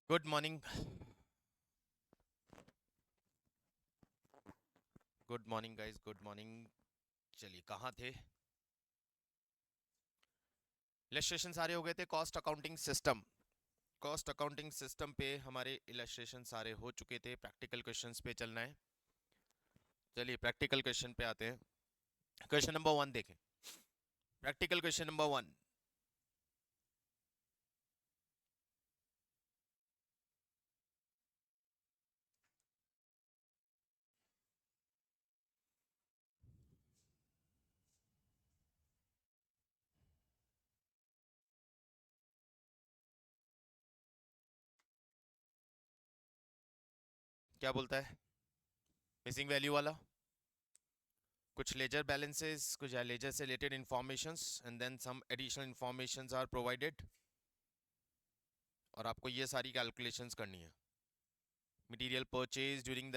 Good morning. Good morning guys, good morning. चलिए, कहाँ थे? इलस्ट्रेशन सारे हो गए थे। कॉस्ट अकाउंटिंग सिस्टम पे हमारे इलस्ट्रेशन सारे हो चुके थे। प्रैक्टिकल क्वेश्चंस पे चलना है। चलिए प्रैक्टिकल क्वेश्चन पे आते हैं। क्वेश्चन नंबर 1 देखें। Practical question number 1। क्या बोलता है? मिसिंग वैल्यू वाला। कुछ लेजर बैलेंसेस, कुछ लेजर से related informations and then some additional informations are provided. और आपको ये सारी कैलकुलेशंस करनी है। Material purchase during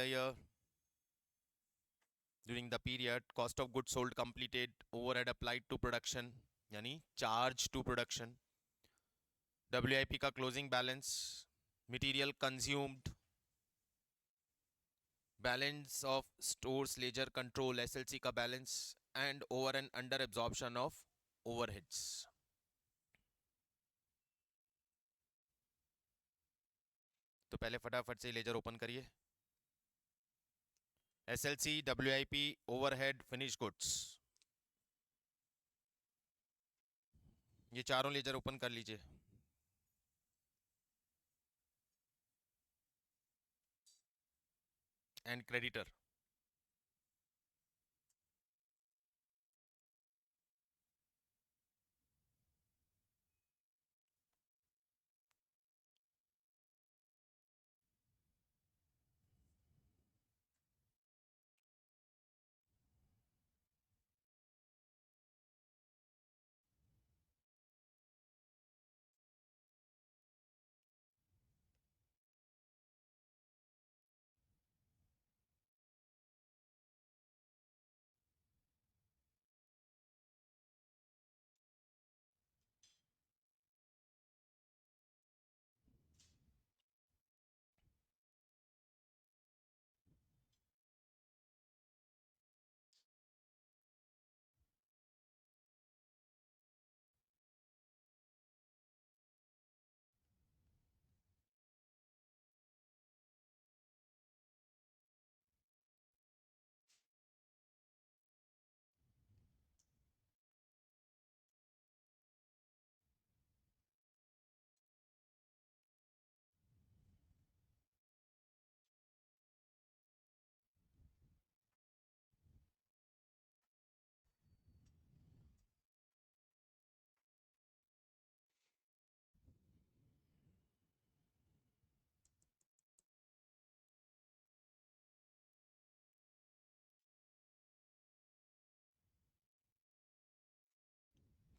the period, cost of goods sold completed, overhead applied to production यानी चार्ज टू प्रोडक्शन, डब्ल्यूआईपी का closing balance, material consumed, balance of stores ledger control SLC का balance, and over and under absorption of overheads. तो पहले फटाफट से laser open करिए। SLC, WIP, overhead, finish goods, ये चारों लेजर ओपन कर लीजिए। And creditor.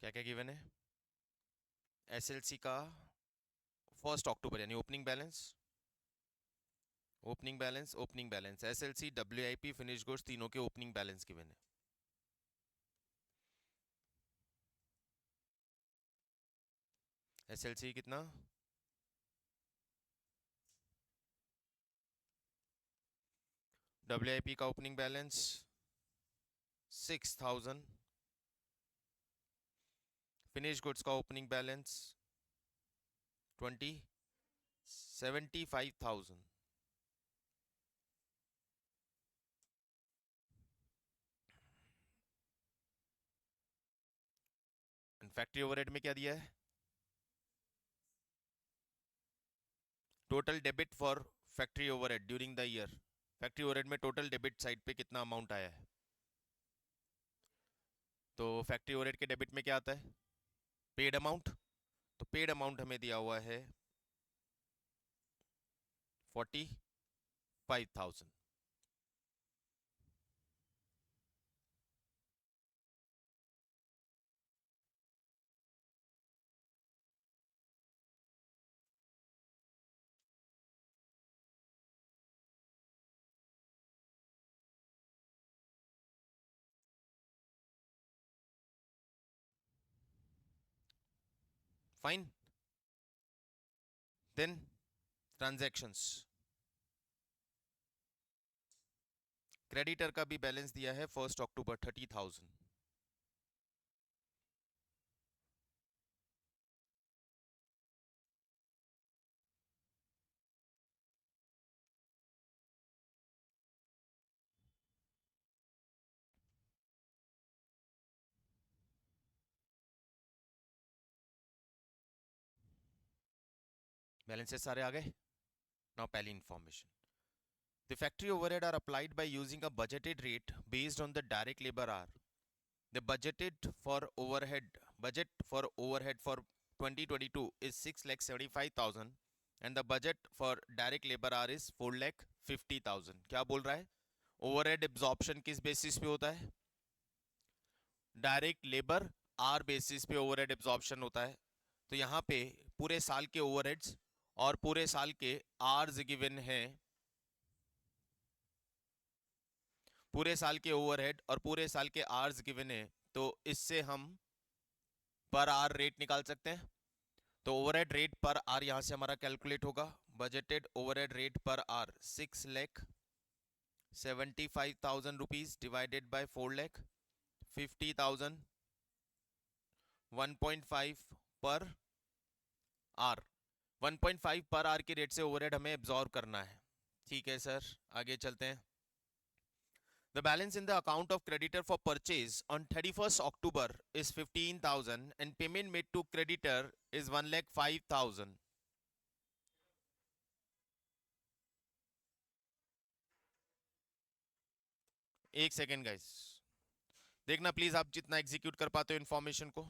क्या क्या गिवन है? एसएलसी का 1 अक्टूबर यानी opening balance SLC, WIP, finish goods तीनों के ओपनिंग बैलेंस गिवन है। एसएलसी कितना? डब्ल्यूआईपी का ओपनिंग बैलेंस 6000, फिनिश गुड्स का ओपनिंग बैलेंस 75,000। फैक्ट्री ओवरहेड में क्या दिया है? Total debit for factory overhead during the year. Factory overhead में टोटल डेबिट साइड पे कितना अमाउंट आया है? तो फैक्ट्री ओवरहेड के डेबिट में क्या आता है? Paid amount. तो पेड अमाउंट हमें दिया हुआ है 45,000। फाइन। Then transactions. क्रेडिटर का भी बैलेंस दिया है 1 अक्टूबर 30,000। बैलेंसेस सारे आ गए। नाउ पहली information, the factory overhead are applied by using a budgeted rate based on the direct labor hour. The budget for overhead for 2022 is 6,75,000 and the budget for direct labor hour is 4,50,000। क्या बोल रहा है? Overhead absorption किस basis पे होता है? Direct labour are basis पे overhead absorption होता है। तो यहाँ पे पूरे साल के ओवरहेड्स और पूरे साल के आर्स गिवन हैं, पूरे साल के ओवरहेड और पूरे साल के आर्स गिवन है, तो इससे हम पर आर रेट निकाल सकते हैं। तो ओवरहेड रेट पर आर यहां से हमारा कैलकुलेट होगा। बजटेड ओवरहेड रेट पर आर 6,75,000 रुपीज डिवाइडेड बाय 4,50,000, 1.5 पर आर। 1.5 पर आर की रेट से ओवरहेड हमें एब्जॉर्व करना है। ठीक है सर, आगे चलते हैं। The balance in the account of creditor for purchase on 31st October is 15,000 and payment made to creditor is 1,05,000। एक सेकेंड गाइस, देखना प्लीज आप जितना एग्जीक्यूट कर पाते हो इंफॉर्मेशन को।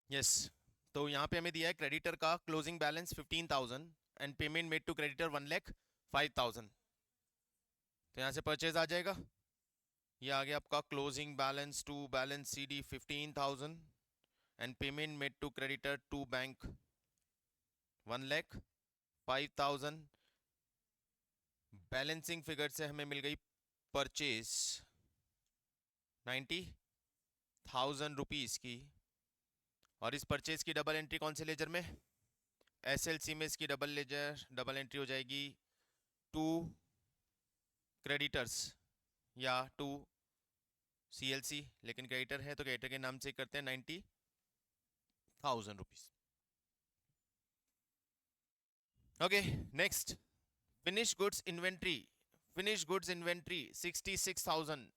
यस, तो यहाँ पे हमें दिया है क्रेडिटर का closing balance 15,000 and payment made to creditor 1,05,000। तो यहाँ से परचेज आ जाएगा, ये आ गया आपका closing balance to balance CD 15,000 and payment made to creditor to bank 1,05,000। Balancing figure से हमें मिल गई परचेज 90,000 रुपीज की, और इस परचेज की डबल एंट्री कौन से लेजर में? SLC में इसकी डबल एंट्री हो जाएगी टू क्रेडिटर्स या टू CLC, लेकिन क्रेडिटर है तो क्रेडिटर के नाम से करते हैं 90,000 rupees. Okay, next finish goods inventory. Finish goods inventory 66,000।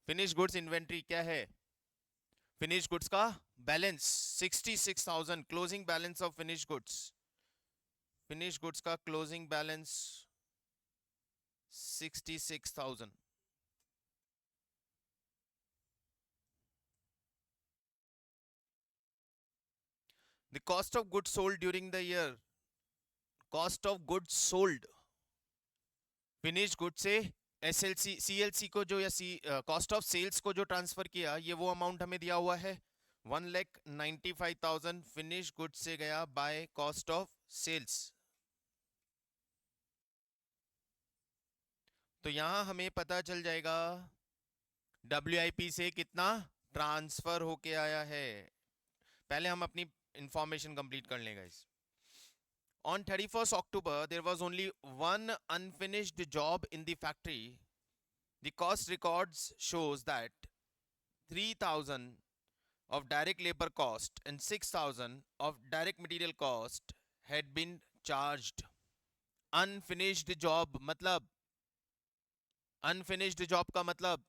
Finish goods inventory क्या है? फिनिश गुड्स का balance 66,000, closing balance of finish goods. Finish goods का closing balance 66,000। The cost of goods sold during the year, cost of goods sold finish good से SLC CLC को जो, या cost of sales को जो transfer किया, ये वो अमाउंट हमें दिया हुआ है 1,95,000 फिनिश गुड से गया बाय कॉस्ट ऑफ सेल्स। तो यहां हमें पता चल जाएगा WIP से कितना ट्रांसफर होके आया है। पहले हम अपनी इंफॉर्मेशन कंप्लीट कर लेंगे इस। On 31st October, there was only one unfinished job in the factory. The cost records shows that 3,000 of direct labor cost and 6,000 of direct material cost had been charged. Unfinished job मतलब, unfinished job का मतलब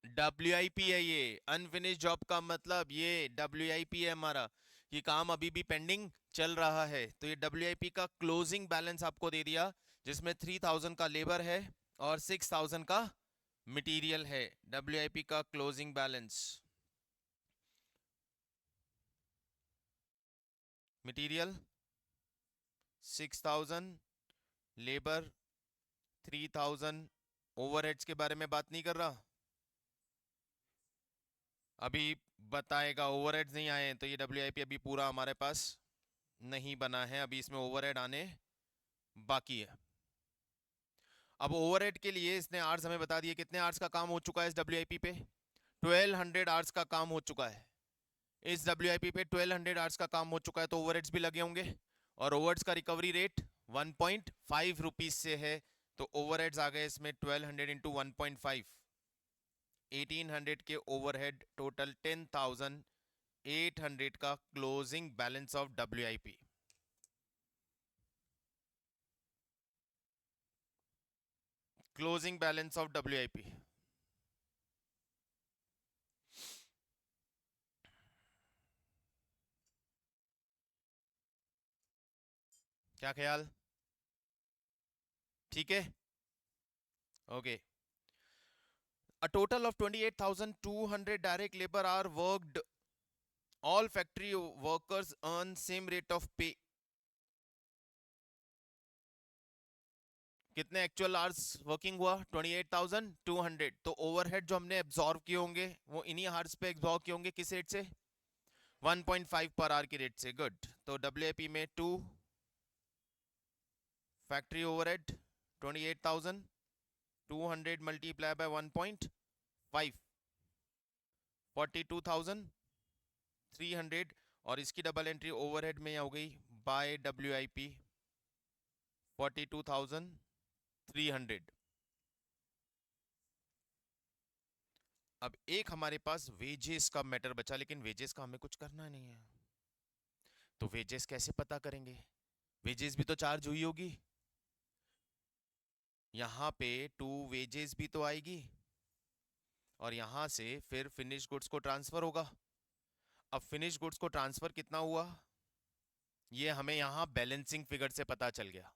WIP है। ये unfinished job का मतलब ये WIP है हमारा, ये काम अभी भी पेंडिंग चल रहा है। तो ये WIP का क्लोजिंग बैलेंस आपको दे दिया, जिसमें 3,000 का लेबर है और 6,000 का मटेरियल है। WIP का closing balance, material 6,000, labour 3,000। Overheads के बारे में बात नहीं कर रहा, अभी बताएगा। ओवरहेड्स नहीं आए हैं तो ये WIP अभी पूरा हमारे पास नहीं बना है, अभी इसमें ओवरहेड आने बाकी है। अब ओवरहेड के लिए इसने आवर्स हमें बता दिए, कितने आवर्स का काम हो चुका है इस WIP पे? 1200 आवर्स का काम हो चुका है इस WIP पे। 1200 आवर्स का काम हो चुका है तो ओवरहेड्स भी लगे होंगे, और ओवरहेड्स का रिकवरी रेट 1.5 रुपीज से है। तो ओवरहेड्स आ गए इसमें 1200 इंटू 1.5, 1800 के ओवरहेड, टोटल 10,800 का closing balance of WIP। Closing balance of WIP। क्या ख्याल? ठीक है, okay. A total of 28,200 direct labor are worked. All factory workers earn same rate of pay. कितने एक्चुअल आवर्स वर्किंग हुआ? 28,200। तो ओवरहेड जो हमने एब्जॉर्व किए होंगे वो इन्हीं आवर्स पे एब्जॉर्व किए होंगे, किस रेट से? 1.5 पर आवर की रेट से। गुड। तो WIP में 2 फैक्ट्री ओवरहेड 28,200 मल्टीप्लाई बाय 1.5, 42,300, और इसकी डबल एंट्री ओवरहेड में हो गई बाय WIP 42,300। अब एक हमारे पास वेजेस का मैटर बचा, लेकिन वेजेस का हमें कुछ करना नहीं है, तो वेजेस कैसे पता करेंगे? वेजेस भी तो चार्ज हुई होगी, यहां पे टू वेजेस भी तो आएगी, और यहां से फिर फिनिश गुड्स को ट्रांसफर होगा। अब फिनिश गुड्स को ट्रांसफर कितना हुआ, ये हमें यहां बैलेंसिंग फिगर से पता चल गया।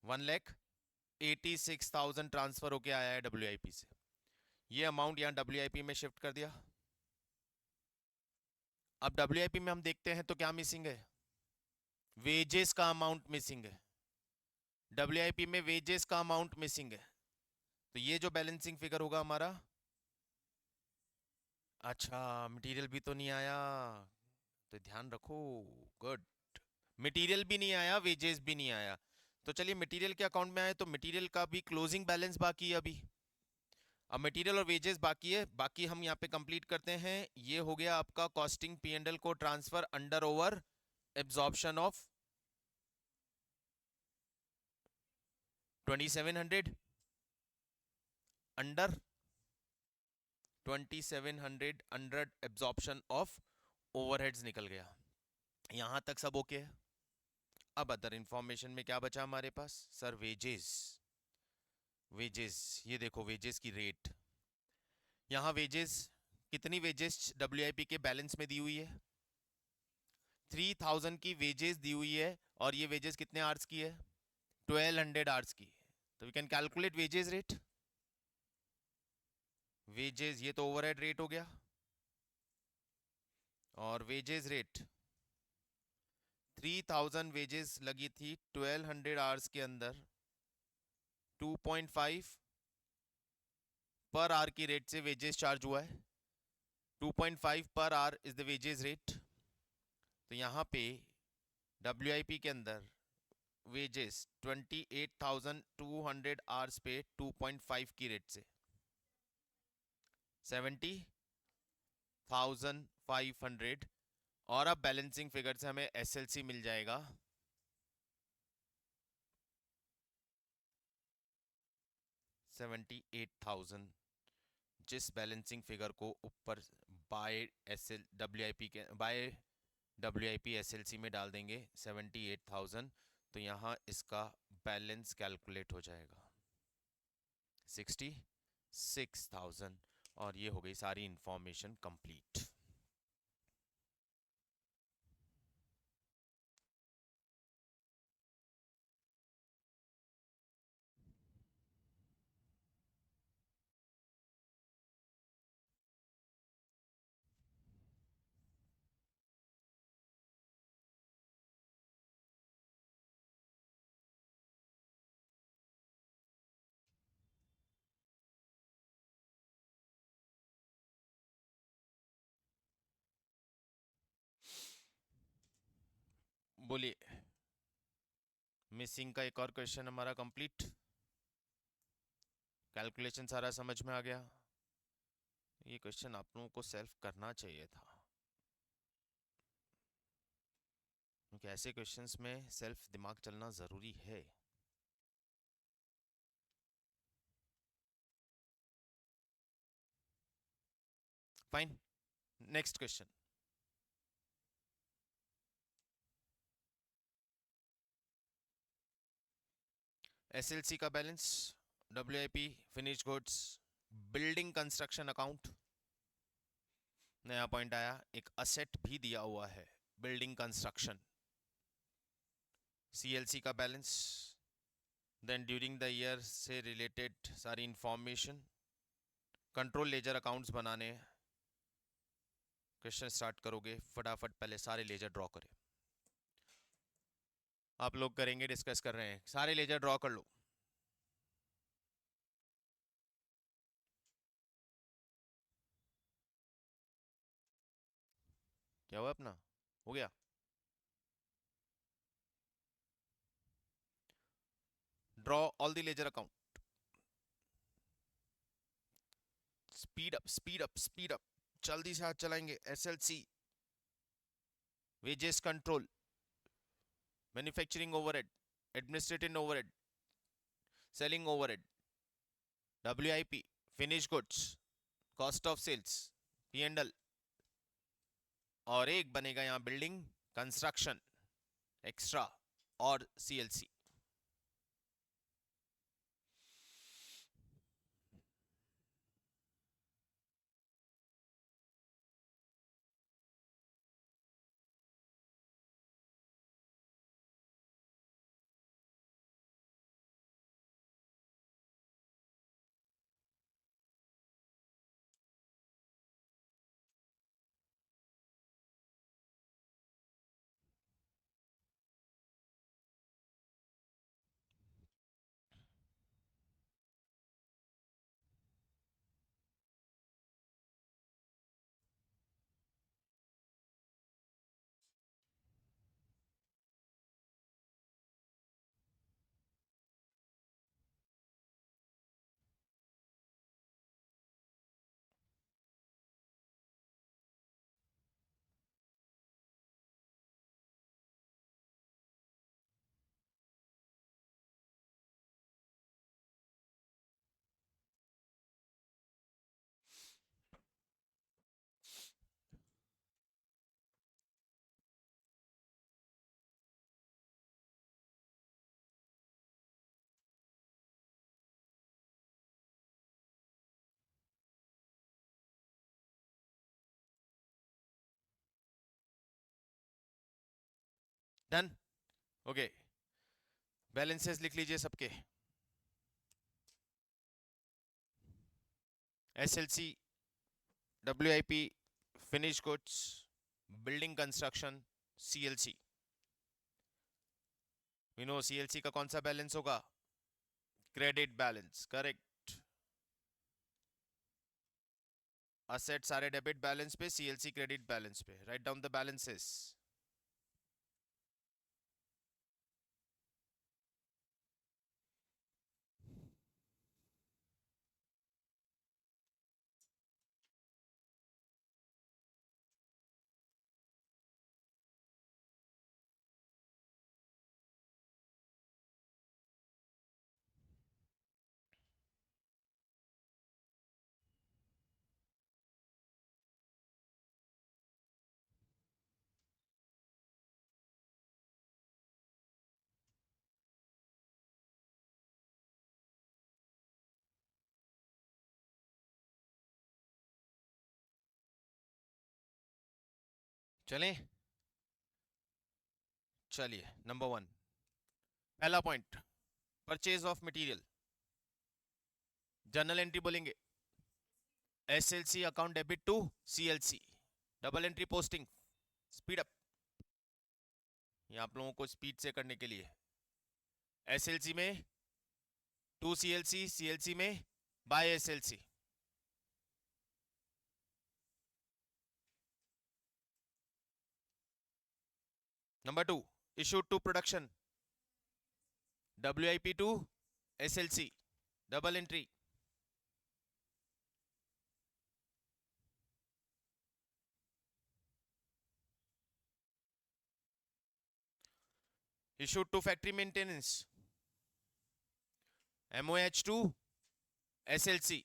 1,86,000 ट्रांसफर होके आया है WIP से। ये अमाउंट यहाँ WIP में शिफ्ट कर दिया। अब WIP में हम देखते हैं तो क्या मिसिंग है, वेजेस का अमाउंट मिसिंग है। WIP में वेजेस का अमाउंट मिसिंग है, तो ये जो बैलेंसिंग फिगर होगा हमारा, अच्छा मटेरियल भी तो नहीं आया, तो ध्यान रखो। गुड, मटेरियल भी नहीं आया, वेजेस भी नहीं आया। तो चलिए मटेरियल के अकाउंट में आए तो मटेरियल का भी क्लोजिंग बैलेंस बाकी है अभी। अब मटेरियल और वेजेस बाकी है, बाकी हम यहाँ पे कंप्लीट करते हैं। ये हो गया आपका कॉस्टिंग P&L को transfer under over absorption of 2700 under 2700 under absorption of overheads निकल गया। यहां तक सब ओके है। अब अदर इंफॉर्मेशन में क्या बचा हमारे पास सर, वेजेस। वेजेस, ये देखो वेजेस की रेट, यहाँ वेजेस, कितनी वेजेस WIP के बैलेंस में दी हुई है, 3000 की वेजेस दी हुई है। और ये वेजेस कितने आवर्स की है, 1200 आवर्स की। तो we can calculate wages rate. Wages, ये तो ओवरहेड रेट हो गया, और वेजेस रेट 3000 वेजेस लगी थी 1200 आवर्स के अंदर, 2.5 पर आवर की रेट से वेजेस चार्ज हुआ है। 2.5 per hour is the wages rate. तो यहाँ पे WIP के अंदर वेजेस 28,200 आवर्स पे 2.5 की रेट से 70,500। और अब बैलेंसिंग फिगर से हमें SLC मिल जाएगा 78,000, जिस बैलेंसिंग फिगर को ऊपर बाय WIP के बाय WIP SLC में डाल देंगे 78,000, तो यहाँ इसका बैलेंस कैलकुलेट हो जाएगा 66,000। और ये हो गई सारी इंफॉर्मेशन कंप्लीट। बोलिए, मिसिंग का एक और क्वेश्चन हमारा कंप्लीट, कैलकुलेशन सारा समझ में आ गया। ये क्वेश्चन आप लोगों को सेल्फ करना चाहिए था, क्योंकि ऐसे क्वेश्चंस में सेल्फ दिमाग चलना जरूरी है। Fine, next question. SLC का balance, WIP finish goods, building construction account, नया पॉइंट आया, एक असेट भी दिया हुआ है बिल्डिंग कंस्ट्रक्शन। CLC का balance, then during the year से रिलेटेड सारी इंफॉर्मेशन, कंट्रोल लेजर अकाउंट्स बनाने। क्वेश्चन स्टार्ट करोगे फटाफट, पहले सारे लेजर ड्रॉ करें। आप लोग करेंगे, डिस्कस कर रहे हैं, सारे लेजर ड्रॉ कर लो। क्या हुआ अपना, हो गया? Draw all the ledger account, speed up speed up speed up, जल्दी से हाथ चलाएंगे। SLC, wages control, manufacturing overhead, administrative overhead, selling overhead, WIP finish goods, cost of sales, P&L, और एक बनेगा यहां बिल्डिंग कंस्ट्रक्शन एक्स्ट्रा, और CLC। डन. ओके, बैलेंसेस लिख लीजिए सबके. SLC, WIP, finished goods, building construction, CLC. We know CLC का कौन सा बैलेंस होगा? Credit balance. करेक्ट. असेट सारे डेबिट बैलेंस पे, CLC क्रेडिट बैलेंस पे. Right down the balances. चलें. चलिए, नंबर 1, पहला point, purchase of material. Journal entry बोलेंगे, SLC account debit to CLC. Double entry posting. Speed up. ये आप लोगों को स्पीड से करने के लिए. SLC में टू CLC, CLC में by SLC. Number 2, issue to production, WIP to SLC. Double entry. issued to factory maintenance, MOH to SLC.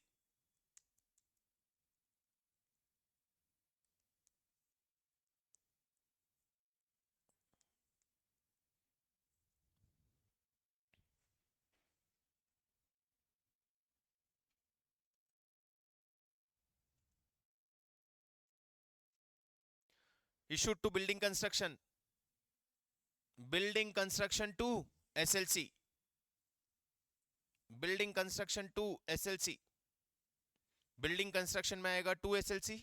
issued to building construction, building construction to SLC. Building construction to SLC. Building construction में आएगा to SLC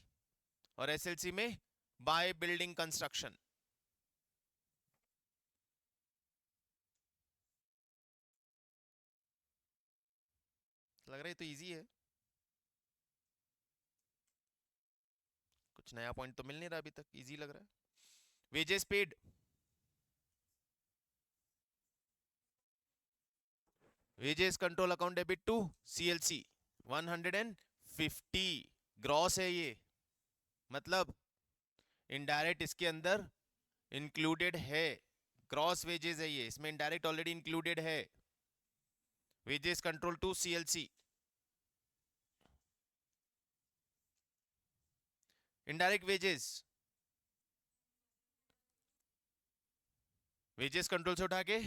और SLC में by building construction. लग रहा है तो easy है. कुछ नया पॉइंट तो मिल नहीं रहा अभी तक. इजी लग रहा है. Wages paid, wages control account debit to CLC 150. Gross है ये, मतलब इनडायरेक्ट इसके अंदर इंक्लूडेड है. ग्रॉस वेजेस है ये, इसमें इनडायरेक्ट ऑलरेडी इंक्लूडेड है. Wages control to CLC. Indirect wages, wages control से उठा के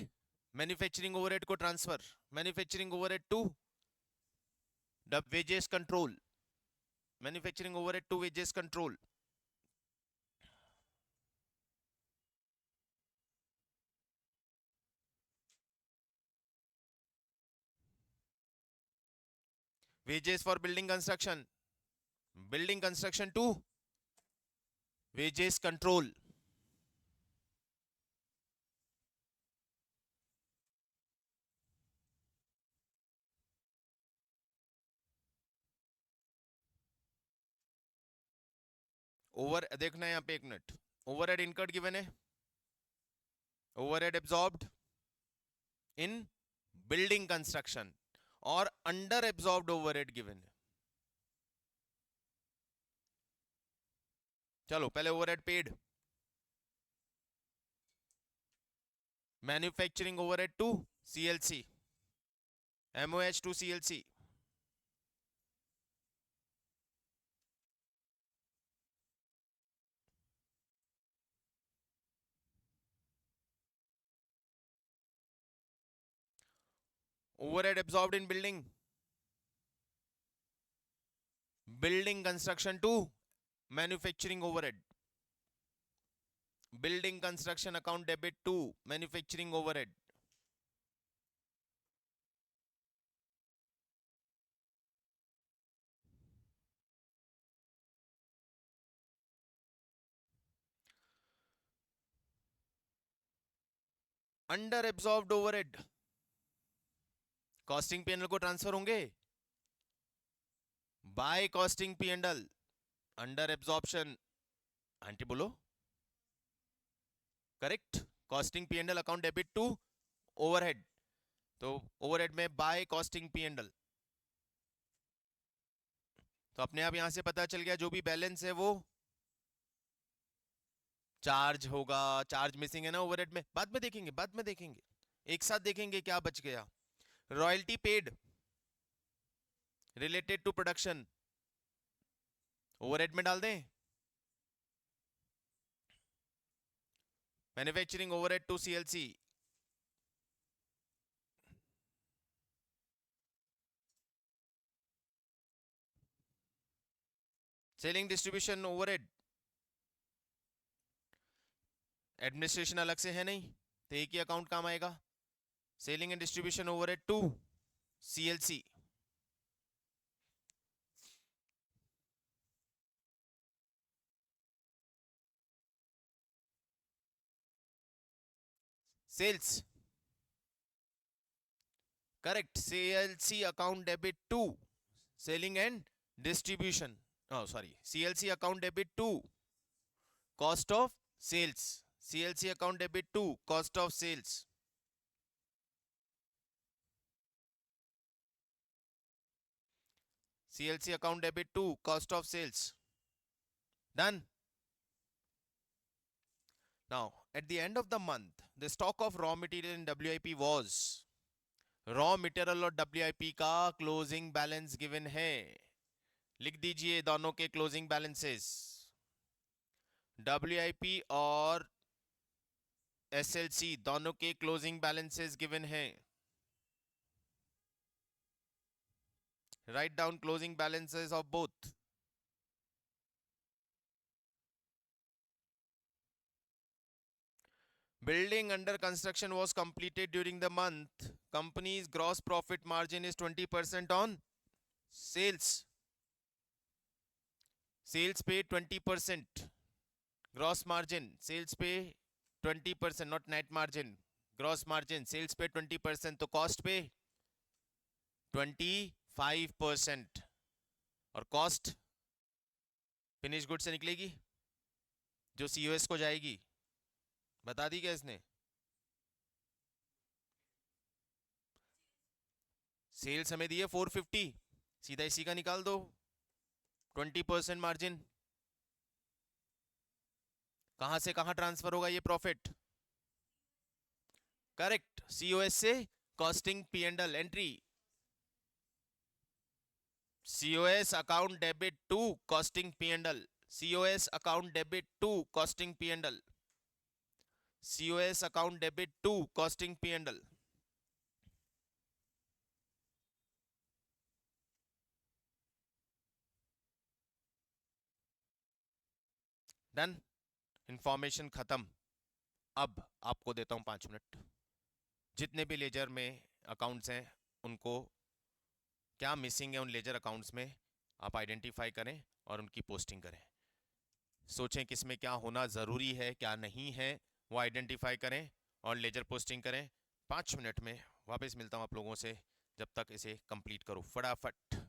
मैन्युफैक्चरिंग ओवरहेड को transfer. Manufacturing overhead to wages control. Manufacturing overhead to wages control. wages for building construction, building construction to wages control. Over देखना है यहाँ पे, एक minute. Overhead incurred given है, overhead absorbed in building construction, और under absorbed overhead given है. चलो पहले overhead paid. Manufacturing overhead to CLC, MOH to CLC. overhead absorbed in building, building construction to manufacturing overhead. Building construction account debit to manufacturing overhead. Under absorbed overhead costing P and L को transfer होंगे by costing P and L. Under absorption entry बोलो correct. Costing P and L account debit to overhead, तो overhead में by costing P and L. तो अपने आप यहां से पता चल गया जो भी बैलेंस है वो चार्ज होगा. चार्ज मिसिंग है ना ओवरहेड में, बाद में देखेंगे, बाद में देखेंगे, एक साथ देखेंगे क्या बच गया. Royalty paid related to production overhead में डाल दें. Manufacturing overhead to CLC, selling distribution overhead, administration अलग से है नहीं तो एक ही अकाउंट काम आएगा. Selling and distribution overhead to CLC. Sales correct. CLC account debit to selling and distribution, sorry, CLC account debit to cost of sales. CLC account debit to cost of sales. CLC account debit to cost of sales. Done. Now, at the end of the month, the stock of raw material in WIP was, raw material और WIP का closing balance given है. लिख दीजिए दोनों के closing balances. WIP और SLC दोनों के closing balances given हैं. Write down closing balances of both. Building under construction was completed during the month. Company's gross profit margin is 20% on sales. Sales pay 20%. Gross margin. Sales pay 20%, not net margin. Gross margin. Sales pay 20%. तो cost pay 25%. और cost finish good से निकलेगी जो COS को जाएगी. बता दी क्या इसने? सेल्स हमें दी है 450, सीधा इसी का निकाल दो. 20% मार्जिन. कहां से कहां ट्रांसफर होगा ये प्रॉफिट? करेक्ट. COS से costing P and L entry. COS account debit to costing P and L. COS account debit to costing P and L. COS account debit to costing P and L. Done. Information खत्म. अब आपको देता हूं 5 minute. जितने भी laser में accounts हैं उनको क्या मिसिंग है उन लेजर अकाउंट्स में आप आइडेंटिफाई करें और उनकी पोस्टिंग करें. सोचें किसमें क्या होना ज़रूरी है क्या नहीं है वो आइडेंटिफाई करें और लेजर पोस्टिंग करें. 5 मिनट में वापस मिलता हूं आप लोगों से. जब तक इसे कंप्लीट करो फटाफट.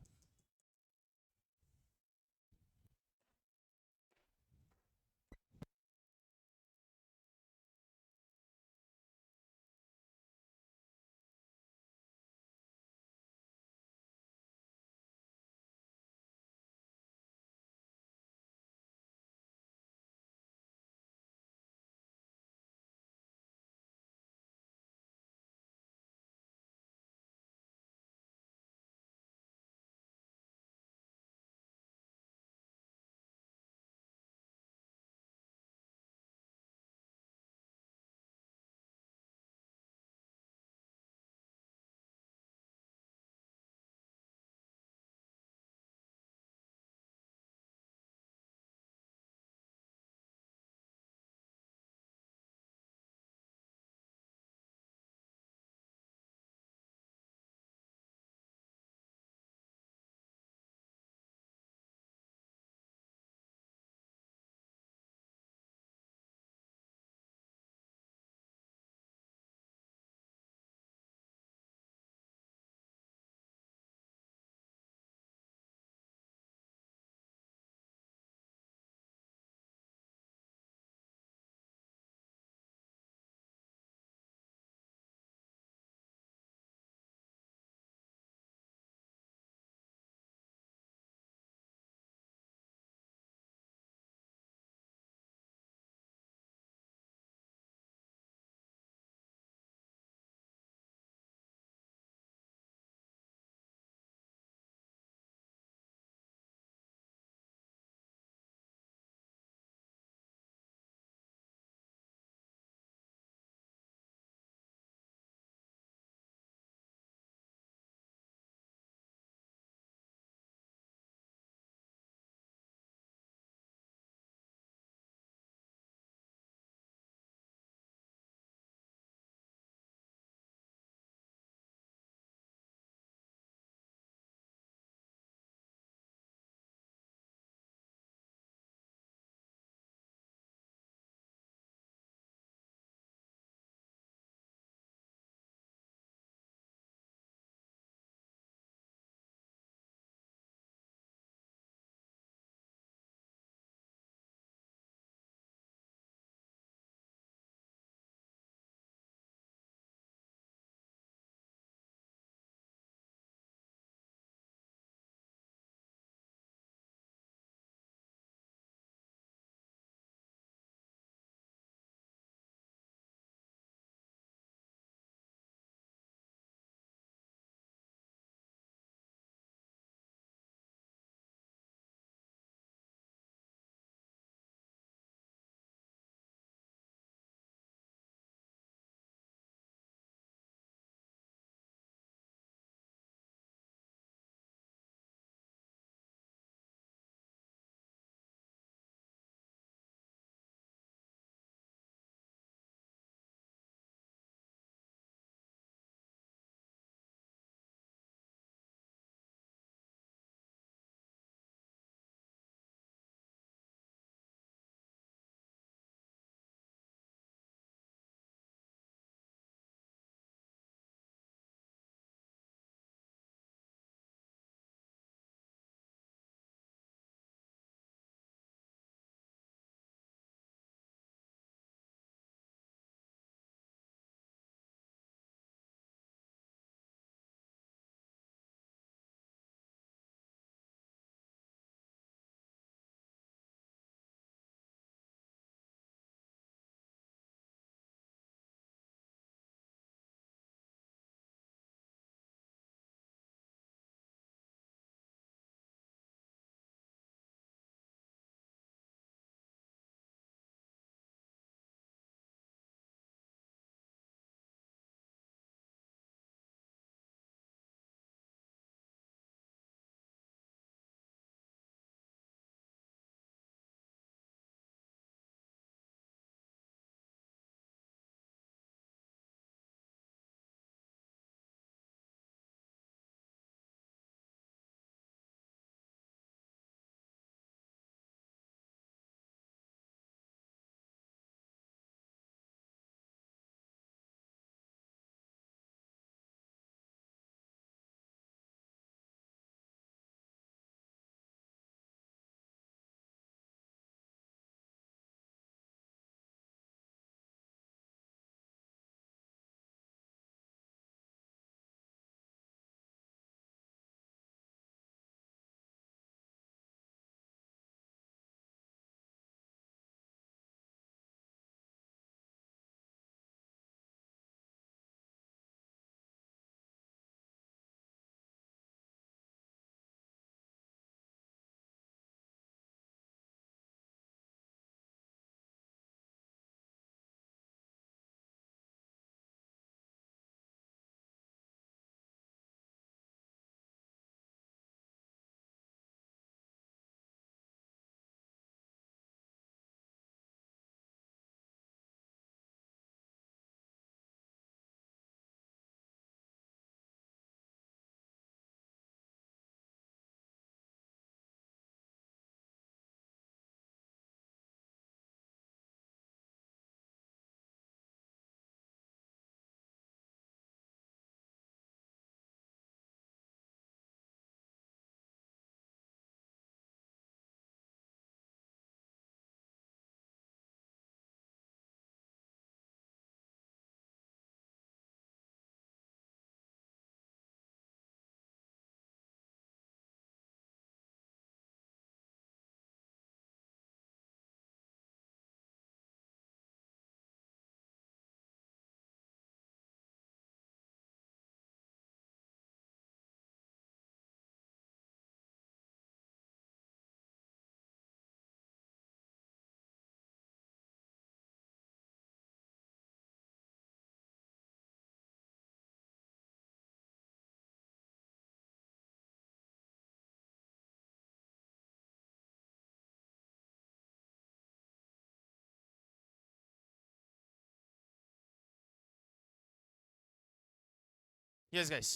यस गाइस,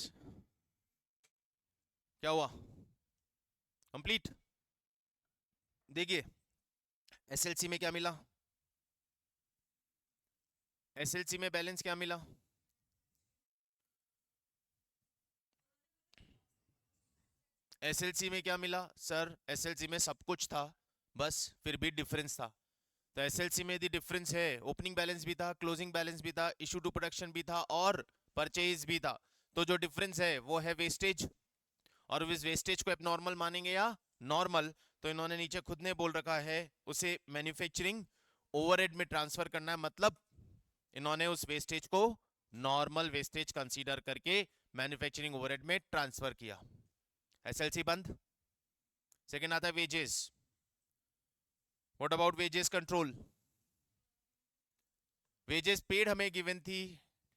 क्या हुआ? कंप्लीट। देखिए एसएलसी में क्या मिला, एसएलसी में बैलेंस क्या मिला? एसएलसी में क्या मिला सर? एसएलसी में सब कुछ था, बस फिर भी डिफरेंस था। तो एसएलसी में यदि डिफरेंस है, ओपनिंग बैलेंस भी था, क्लोजिंग बैलेंस भी था, इशू टू प्रोडक्शन भी था और परचेज भी था। तो जो डिफरेंस है वो है वेस्टेज, और इस वेस्टेज को एबनॉर्मल मानेंगे या नॉर्मल? तो इन्होंने नीचे खुद ने बोल रखा है उसे मैन्युफैक्चरिंग ओवरहेड में ट्रांसफर करना है, मतलब इन्होंने उस वेस्टेज को नॉर्मल वेस्टेज कंसीडर करके मैन्युफैक्चरिंग ओवरहेड में ट्रांसफर किया। एसएलसी बंद। सेकंड आता है wages. What about wages control? Wages paid हमें गिवन थी,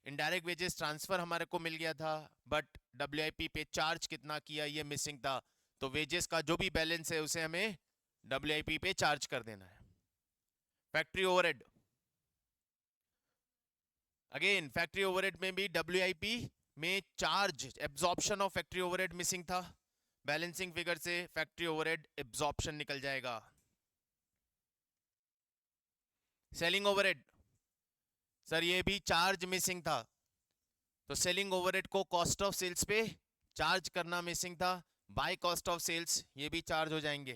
इनडायरेक्ट वेजेस ट्रांसफर हमारे को मिल गया था, बट डब्ल्यूआईपी पे चार्ज कितना किया ये मिसिंग था। तो वेजेस का जो भी बैलेंस है उसे हमें डब्ल्यूआईपी पे चार्ज कर देना है। Factory overhead, again factory overhead में भी डब्ल्यूआईपी में charge absorption of factory overhead missing था। बैलेंसिंग फिगर से फैक्ट्री ओवरहेड एब्जॉर्प्शन निकल जाएगा। सेलिंग ओवरहेड, सर ये भी चार्ज मिसिंग था, तो सेलिंग ओवरहेड को कॉस्ट ऑफ सेल्स पे चार्ज करना मिसिंग था। बाय कॉस्ट ऑफ सेल्स ये भी चार्ज हो जाएंगे,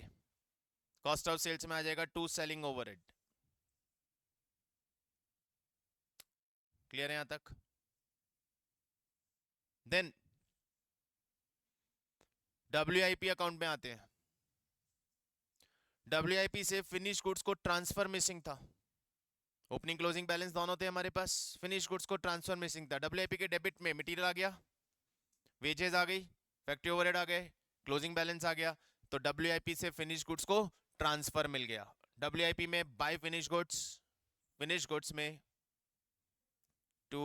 कॉस्ट ऑफ सेल्स में आ जाएगा टू सेलिंग ओवरहेड। क्लियर है यहां तक? देन डब्ल्यूआईपी अकाउंट में आते हैं। डब्ल्यूआईपी से फिनिश गुड्स को ट्रांसफर मिसिंग था, ओपनिंग क्लोजिंग बैलेंस दोनों थे हमारे पास, फिनिश गुड्स को ट्रांसफर मिसिंग था। डब्ल्यूआईपी के डेबिट में मटेरियल आ गया, वेजेस आ गई, फैक्ट्री ओवरहेड आ गए, क्लोजिंग बैलेंस आ गया, तो डब्ल्यूआईपी से फिनिश गुड्स को ट्रांसफर मिल गया। डब्ल्यूआईपी में बाय फिनिश गुड्स में टू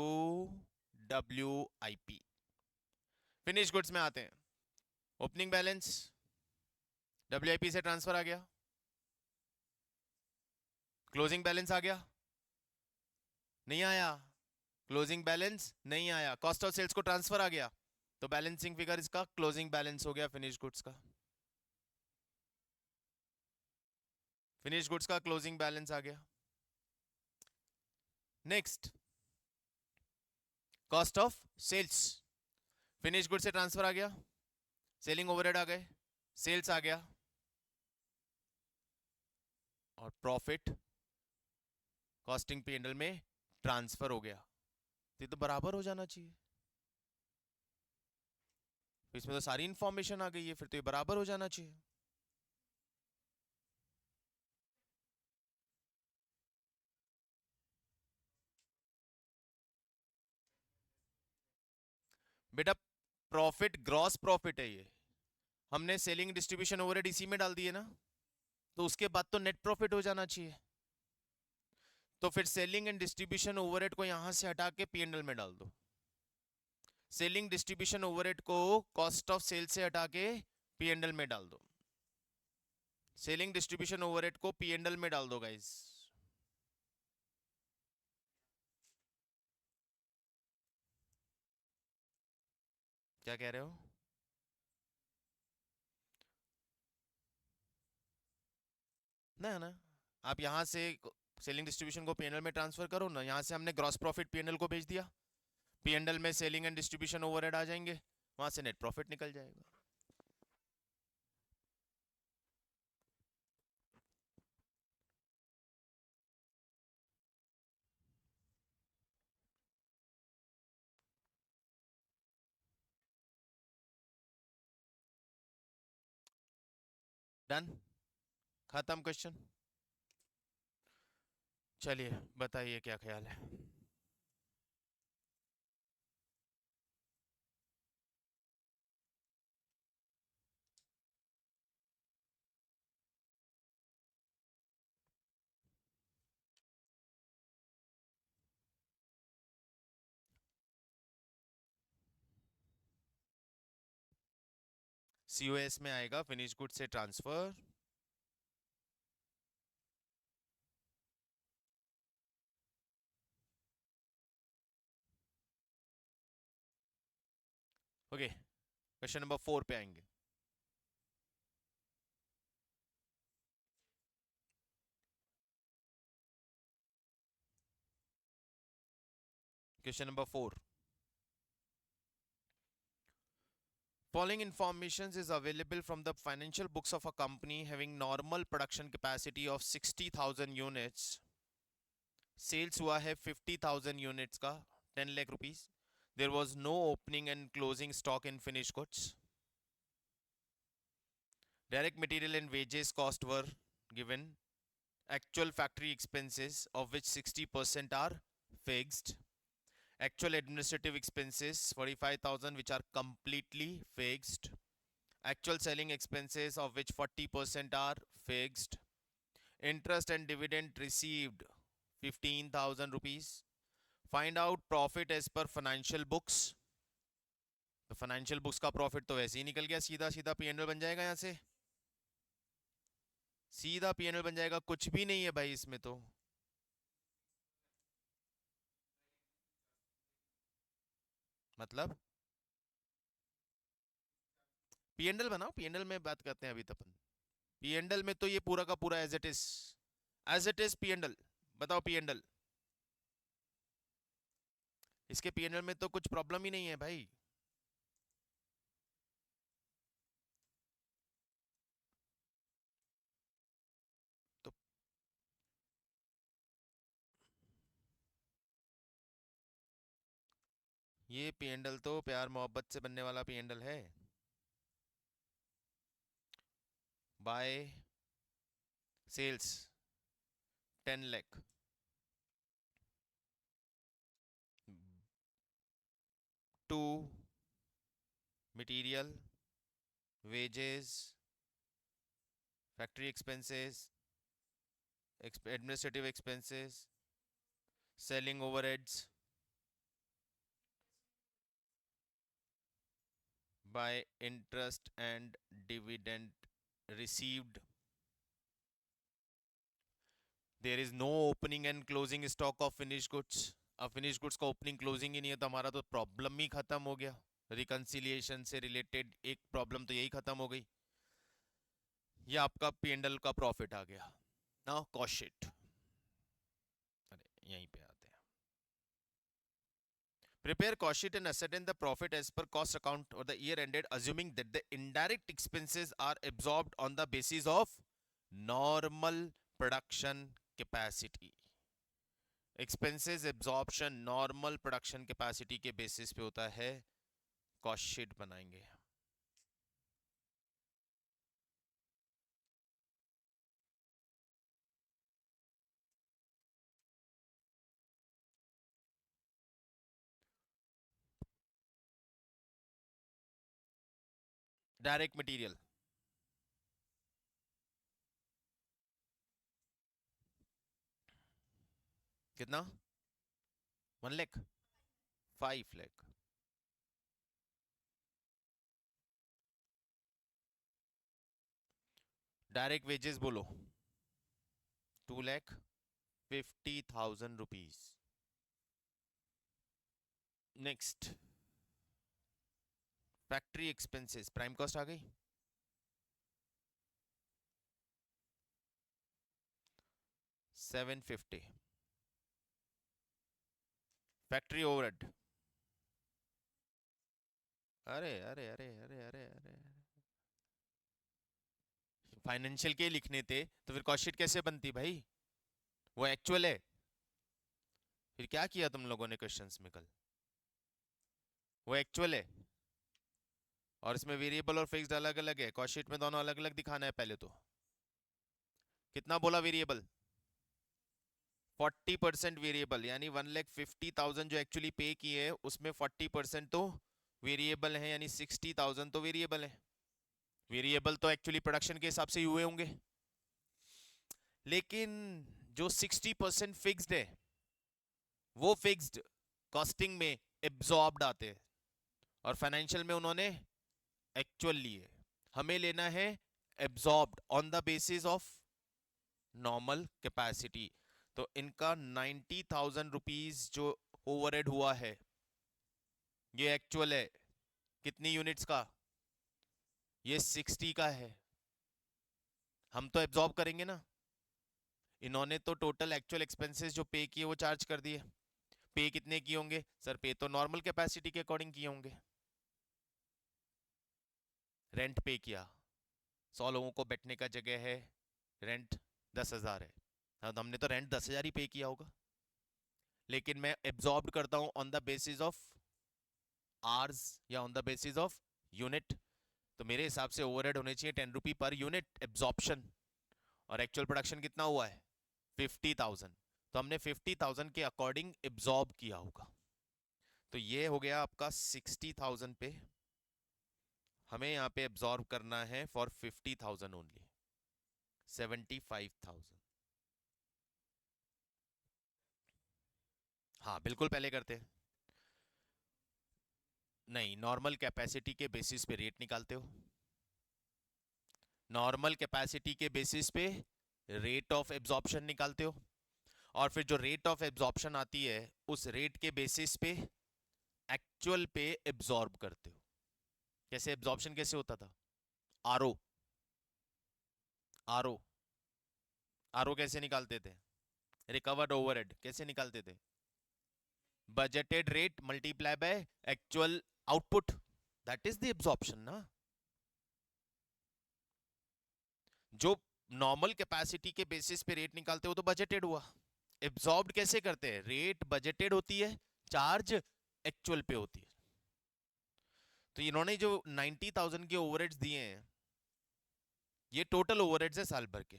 डब्ल्यूआईपी। फिनिश गुड्स में आते हैं, ओपनिंग बैलेंस डब्ल्यूआईपी से ट्रांसफर आ गया, क्लोजिंग बैलेंस आ गया, नहीं आया, क्लोजिंग बैलेंस नहीं आया, कॉस्ट ऑफ सेल्स को ट्रांसफर आ गया, तो बैलेंसिंग फिगर इसका क्लोजिंग बैलेंस हो गया फिनिश गुड्स का। फिनिश गुड्स का क्लोजिंग बैलेंस आ गया। Next cost of sales, finish good से ट्रांसफर आ गया, सेलिंग ओवरहेड आ गए, सेल्स आ गया, और प्रॉफिट कॉस्टिंग पी&एल में ट्रांसफर हो गया। तो ये तो बराबर हो जाना चाहिए, इसमें तो सारी इंफॉर्मेशन आ गई है, फिर तो ये बराबर हो जाना चाहिए। बेटा प्रॉफिट ग्रॉस प्रॉफिट है ये, हमने सेलिंग डिस्ट्रीब्यूशन ओवरहेड इसी में डाल दिए ना, तो उसके बाद तो नेट प्रॉफिट हो जाना चाहिए। तो फिर सेलिंग एंड डिस्ट्रीब्यूशन ओवरहेड को यहां से हटा के पी&एल में डाल दो, सेलिंग डिस्ट्रीब्यूशन ओवरहेड को कॉस्ट ऑफ सेल से हटा के पी&एल में डाल दो, सेलिंग डिस्ट्रीब्यूशन ओवरहेड को पी&एल में डाल दो गाइस। क्या कह रहे हो? ना ना, आप यहाँ से सेलिंग डिस्ट्रीब्यूशन को पी&एल में ट्रांसफर करो ना, यहाँ से हमने ग्रॉस प्रॉफिट पी&एल को भेज दिया, पी&एल में सेलिंग एंड डिस्ट्रीब्यूशन ओवरहेड आ जाएंगे, वहां से नेट प्रॉफिट निकल जाएगा। डन, खत्म क्वेश्चन। चलिए बताइए क्या ख्याल है। सीओएस में आएगा फिनिश गुड से ट्रांसफर, ओके, क्वेश्चन नंबर 4 पे आएंगे. Question number 4. Following information is available from the financial books of a company having normal production capacity of 60,000 units. Sales हुआ है 50,000 units का, 10 lakh rupees. There was no opening and closing stock in finished goods. Direct material and wages cost were given. Actual factory expenses, of which 60% are fixed. Actual administrative expenses 45,000, which are completely fixed. Actual selling expenses, of which 40% are fixed. Interest and dividend received 15,000 rupees. Find out profit as per financial books. तो financial books का profit तो वैसे ही निकल गया, सीधा सीधा PNL बन जाएगा. यहाँ से सीधा पीएनएल बन जाएगा, कुछ भी नहीं है भाई इसमें तो. मतलब पीएनएल बनाओ, पीएनएल में बात करते हैं अभी तक. पीएनएल में तो ये पूरा का पूरा एज इट इज पीएनएल. बताओ पीएनएल, इसके पीएनएल में तो कुछ प्रॉब्लम ही नहीं है भाई. तो ये पीएनएल तो प्यार मोहब्बत से बनने वाला पीएनएल है. By sales 10 lakh, to material, wages, factory expenses, administrative expenses, selling overheads, by interest and dividend received. There is no opening and closing stock of finished goods. अब फिनिश गुड्स का ओपनिंग क्लोजिंग ही नहीं है तो हमारा तो problem ही खत्म हो गया. रिकंसिलिएशन से रिलेटेड एक प्रॉब्लम तो यही खत्म हो गई. ये आपका पीएनएल का प्रॉफिट आ गया. Now cost sheet. अरे यहीं पे आते हैं. Prepare cost sheet and ascertain the profit as per cost account or the year ended, assuming that the indirect expenses are absorbed on the basis of normal production capacity. Expenses absorption normal production capacity के basis पे होता है. Cost sheet बनाएंगे. Direct material कितना, 1 lakh, 5 lakh. Direct wages बोलो 2,50,000 rupees. Next factory expenses, prime cost आ गई 750. Factory overhead, अरे अरे अरे अरे अरे अरे, फाइनेंशियल के लिखने थे तो फिर कॉस्ट शीट कैसे बनती भाई. वो एक्चुअल है. फिर क्या किया तुम लोगों ने क्वेश्चंस में कल. वो एक्चुअल है और इसमें वेरिएबल और फिक्स्ड अलग अलग है. कॉस्ट शीट में दोनों अलग अलग दिखाना है. पहले तो कितना बोला वेरिएबल, 40% वेरिएबल, यानी 1,50,000 जो एक्चुअली पे किए हैं उसमें 40% तो वेरिएबल है, यानी 60,000 तो वेरिएबल है. वेरिएबल तो एक्चुअली प्रोडक्शन के हिसाब से ही हुए होंगे, लेकिन जो 60% फिक्स्ड है वो फिक्स्ड कॉस्टिंग में एब्जॉर्ब्ड आते हैं और फाइनेंशियल में उन्होंने एक्चुअल लिए. हमें लेना है absorbed on the basis of normal capacity. तो इनका 90,000 रुपीज जो ओवरहेड हुआ है ये एक्चुअल है. कितनी यूनिट्स का? ये 60 का है। हम तो एब्जॉर्ब करेंगे ना। इन्होंने तो टोटल एक्चुअल एक्सपेंसेस जो पे किए वो चार्ज कर दिए। पे कितने किए होंगे सर? पे तो नॉर्मल कैपेसिटी के अकॉर्डिंग किए होंगे। रेंट पे किया, 100 लोगों को बैठने का जगह है, रेंट 10,000 है। हाँ, तो हमने तो रेंट 10,000 ही पे किया होगा। लेकिन मैं एब्जॉर्ब करता हूँ on the basis of hours या on the basis of unit. तो मेरे हिसाब से ओवरहेड होने चाहिए 10 रुपी पर यूनिट एब्जॉर्प्शन। और एक्चुअल प्रोडक्शन कितना हुआ है? 50,000। तो हमने 50,000 के अकॉर्डिंग एब्जॉर्ब किया होगा। तो ये हो गया आपका 60,000 पे। हमें यहाँ पे एब्जॉर्ब करना है फॉर 50,000 ओनली, 75,000। हाँ बिल्कुल, पहले करते हैं। नहीं, नॉर्मल कैपेसिटी के बेसिस पे रेट निकालते हो। नॉर्मल कैपेसिटी के बेसिस पे रेट ऑफ एब्जॉर्प्शन निकालते हो। और फिर जो रेट ऑफ एब्जॉर्प्शन आती है उस रेट के बेसिस पे एक्चुअल पे एब्जॉर्ब करते हो। कैसे एब्जॉर्प्शन कैसे होता था? आरओ। आरओ। आरओ कैसे निकालते थे? रिकवर्ड ओवरहेड कैसे निकालते थे? Budgeted rate multiply by actual output, that is the absorption ना। जो नॉर्मल कैपेसिटी के बेसिस पे रेट निकालते हो तो बजटेड हुआ। एब्जॉर्ब्ड कैसे करते हैं? रेट बजटेड होती है, चार्ज एक्चुअल पे होती है। तो इन्होंने जो 90,000 के ओवरहेड्स दिए हैं ये टोटल ओवरहेड्स है साल भर के।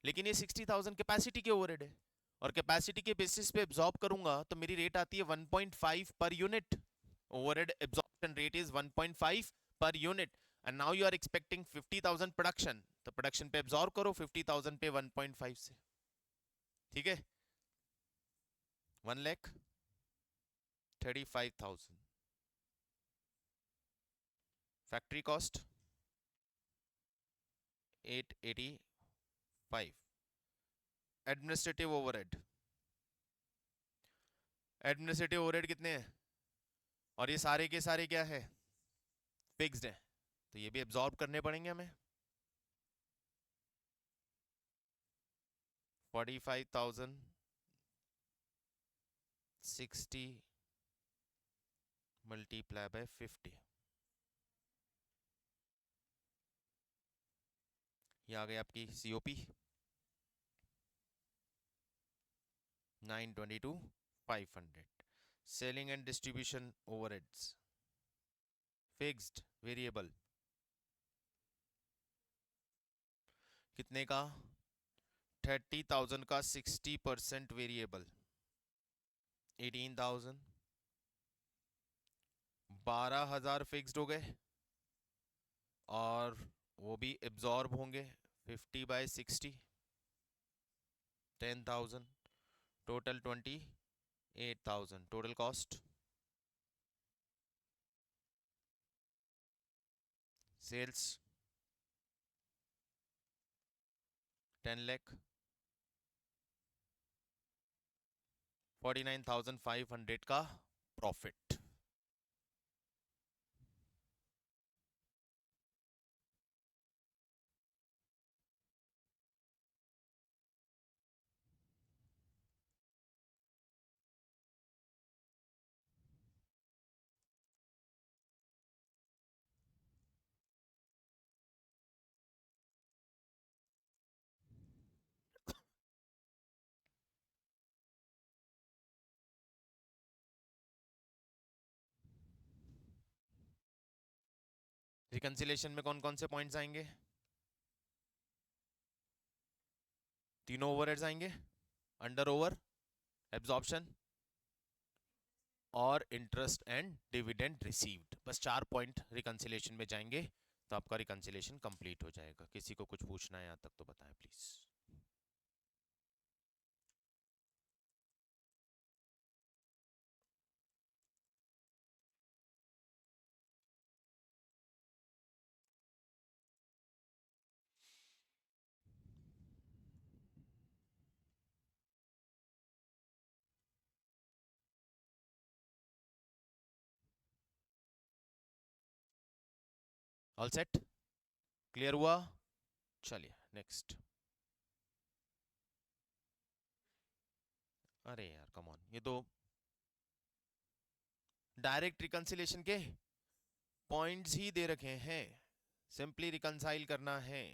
लेकिन ये 60,000 कैपेसिटी के ओवरहेड है। और कैपेसिटी के बेसिस पे एब्जॉर्ब करूंगा तो मेरी रेट आती है 1.5 per unit. Overhead absorption rate is 1.5 per unit. And now you are expecting 50,000 production, तो प्रोडक्शन पे एब्जॉर्ब करो 50,000 पे 1.5 से। ठीक है, 1,35,000 factory cost 885। Administrative overhead, administrative overhead कितने हैं? और ये सारे के सारे क्या है? फिक्स्ड है। तो ये भी एब्जॉर्ब करने पड़ेंगे हमें। 45,000 60 मल्टीप्लाई बाय 50। ये आ गई आपकी COP 922,500। Selling and distribution overheads fixed variable कितने का? 30,000 का 60% वेरिएबल 18,000। 12,000 फिक्स्ड हो गए और वो भी एब्जॉर्ब होंगे 50/60 10,000। Total 28,000 total cost. Sales 10 lakh 49,500 का प्रॉफिट। रिकंसिलेशन में कौन कौन से पॉइंट्स आएंगे? तीनों ओवरहेड्स आएंगे, अंडर ओवर, एब्जॉर्प्शन और इंटरेस्ट एंड डिविडेंड रिसीव्ड। बस 4 पॉइंट रिकंसिलेशन में जाएंगे तो आपका रिकंसिलेशन कंप्लीट हो जाएगा। किसी को कुछ पूछना है यहाँ तक तो बताएं प्लीज। ऑल सेट, क्लियर हुआ? चलिए नेक्स्ट। अरे यार कम ऑन, ये तो डायरेक्ट रिकंसिलेशन के पॉइंट्स ही दे रखे हैं, सिंपली रिकंसाइल करना है।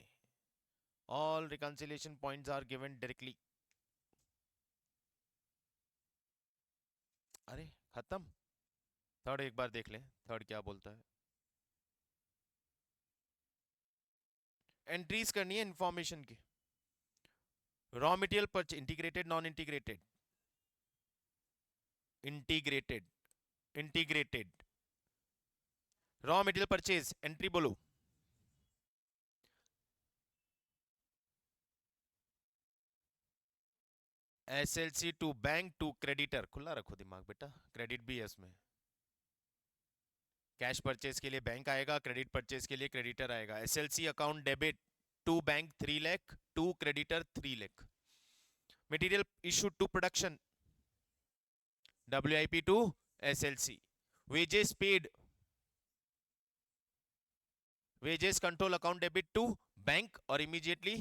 All reconciliation points are given directly. अरे खत्म। थर्ड एक बार देख लें, थर्ड क्या बोलता है। एंट्रीज करनी है इंफॉर्मेशन की। Raw material purchase, integrated non integrated, integrated, integrated. Raw material purchase entry बोलो। SLC to bank to creditor, खुला रखो दिमाग बेटा, क्रेडिट भी है उसमें। कैश परचेज के लिए बैंक आएगा, क्रेडिट परचेज के लिए क्रेडिटर आएगा। SLC account debit to bank 3 lakh, to creditor 3 lakh. Material issue to production, WIP to SLC। Wages paid, wages control account debit to bank और immediately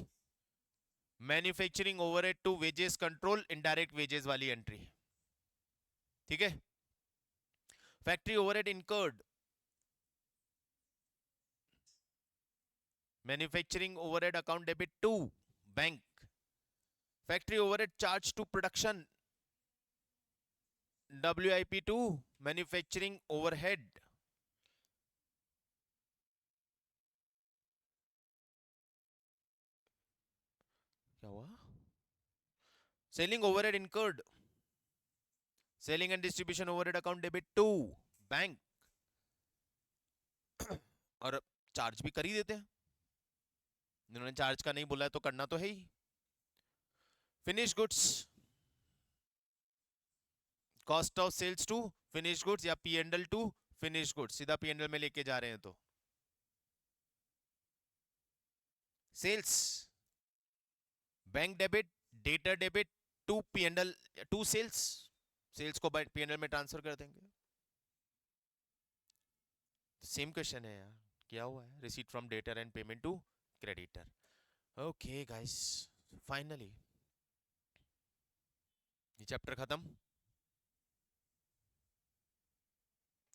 manufacturing overhead to wages control, indirect wages वाली entry. ठीक है। Factory overhead incurred, manufacturing overhead account debit to bank. Factory overhead charge to production, WIP to manufacturing overhead. क्या हुआ? Selling overhead incurred, selling and distribution overhead account debit to bank. और charge भी कर ही देते हैं, इन्होंने चार्ज का नहीं बोला है तो करना तो है ही। Finish goods, cost of sales to finish goods या P&L टू फिनिश गुड्स, सीधा P&L में लेके जा रहे हैं तो sales, bank debit, debtor debit to P&L to sales, sales को P&L में ट्रांसफर कर देंगे। सेम क्वेश्चन है यार, क्या हुआ है? Receipt from debtor and payment to creditor. Okay guys, finally ये चैप्टर खत्म।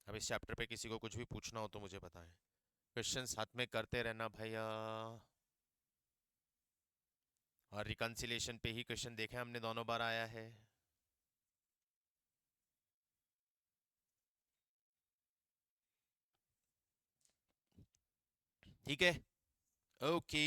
अब इस चैप्टर पे किसी को कुछ भी पूछना हो तो मुझे बताएं, क्वेश्चन साथ में करते रहना भैया। और रिकंसिलेशन पे ही क्वेश्चन देखे हमने, दोनों बार आया है। ठीक है, ओके।